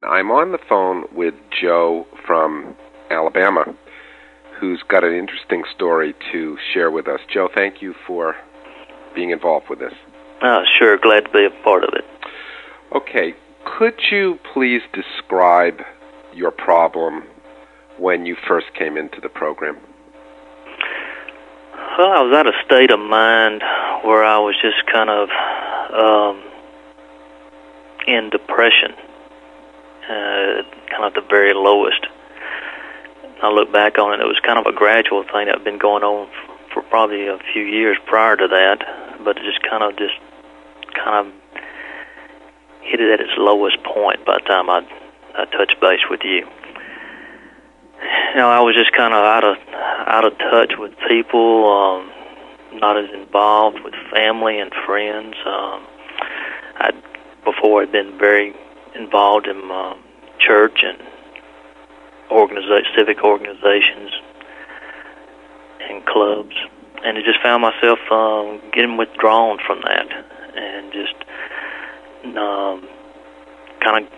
I'm on the phone with Joe from Alabama, who's got an interesting story to share with us. Joe, thank you for being involved with this. Sure, glad to be a part of it. Okay, could you please describe your problem when you first came into the program? Well, I was at a state of mind where I was just kind of in depression, kind of the very lowest. I look back on it, it was kind of a gradual thing that had been going on for probably a few years prior to that, but it just kind of hit it at its lowest point by the time I touched base with you. You know, I was just kind of out of touch with people, not as involved with family and friends. Before I'd been very involved in church and civic organizations and clubs, and I just found myself getting withdrawn from that, and just kind of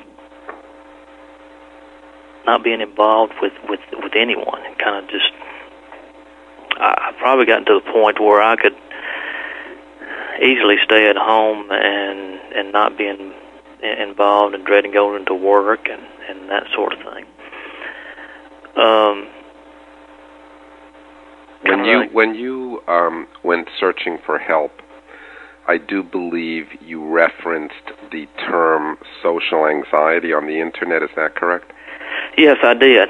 not being involved with anyone, and kind of just I probably gotten to the point where I could easily stay at home and not being involved and dreading going to work and that sort of thing. When you went searching for help, I do believe you referenced the term social anxiety on the internet. Is that correct? Yes, I did.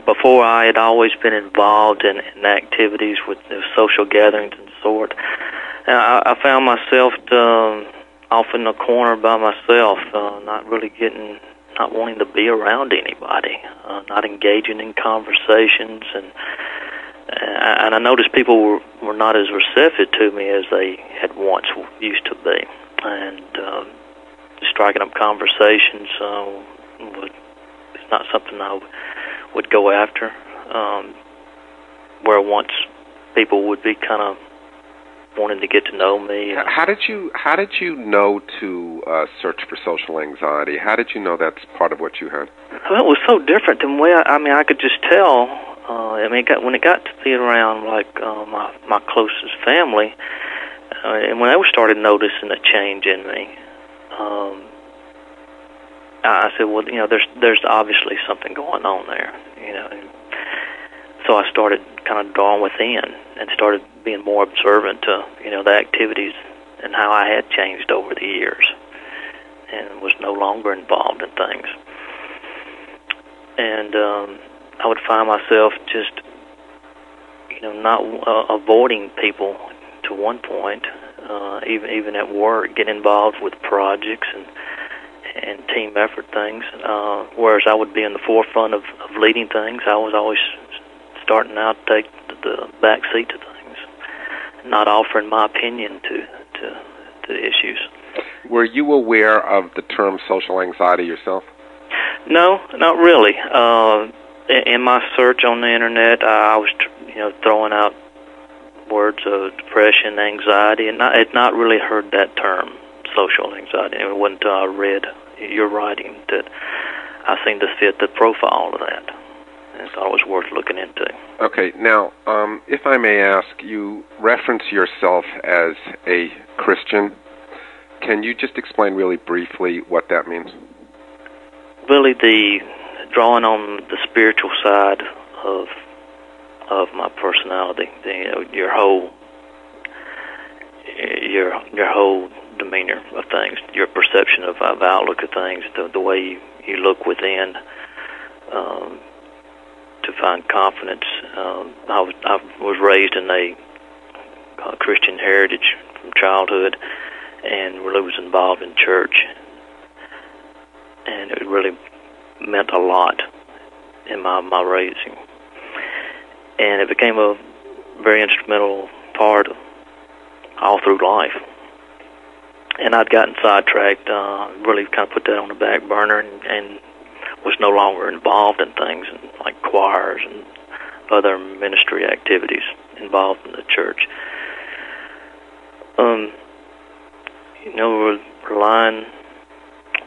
Before I had always been involved in activities with social gatherings and sort. I found myself off in the corner by myself, not wanting to be around anybody, not engaging in conversations, and I noticed people were not as receptive to me as they had once used to be, and striking up conversations it's not something I would go after, where once people would be kind of wanting to get to know me. How did you know to search for social anxiety? How did you know that's part of what you had? Well, it was so different than I could just tell. When it got to be around like my closest family, and when they started noticing a change in me, I said, well, there's obviously something going on there, So I started kind of drawing within and started being more observant to, the activities and how I had changed over the years, and was no longer involved in things. And I would find myself just, not avoiding people to one point, even at work, get involved with projects and team effort things, whereas I would be in the forefront of leading things. I was always starting out to take the back seat to things, not offering my opinion to issues. Were you aware of the term social anxiety yourself? No, not really. In my search on the internet, I was throwing out words of depression, anxiety, and I had not really heard that term, social anxiety. It wasn't until I read your writing that I seemed to fit the profile of that, and thought it was worth looking into. Okay, now, if I may ask, you reference yourself as a Christian. Can you just explain really briefly what that means? Really, the drawing on the spiritual side of my personality, your whole demeanor of things, your perception of outlook of things, the way you look within to find confidence. I was raised in a Christian heritage from childhood, and really was involved in church, and it really meant a lot in my raising, and it became a very instrumental part all through life. And I'd gotten sidetracked, really kind of put that on the back burner, and was no longer involved in things like choirs and other ministry activities involved in the church. Relying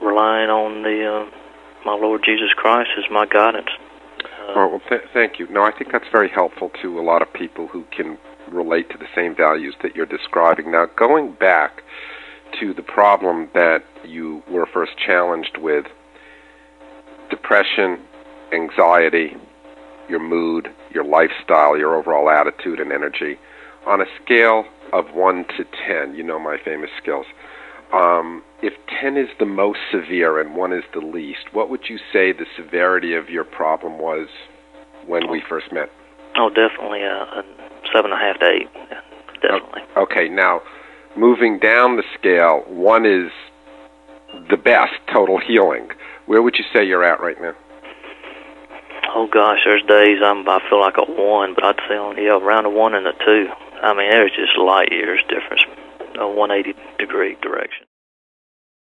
relying on my Lord Jesus Christ as my guidance. Well, thank you. No, I think that's very helpful to a lot of people who can relate to the same values that you're describing. Now, going back to the problem that you were first challenged with, depression, anxiety, your mood, your lifestyle, your overall attitude and energy, on a scale of 1 to 10, you know my famous skills, if 10 is the most severe and 1 is the least, what would you say the severity of your problem was when we first met? Oh, definitely a 7.5 to 8, definitely. Okay, now, moving down the scale, 1 is the best, total healing. Where would you say you're at right now? Oh gosh, there's days I feel like a 1, but I'd say around a 1 and a 2. I mean, there's just light years difference, a 180-degree direction.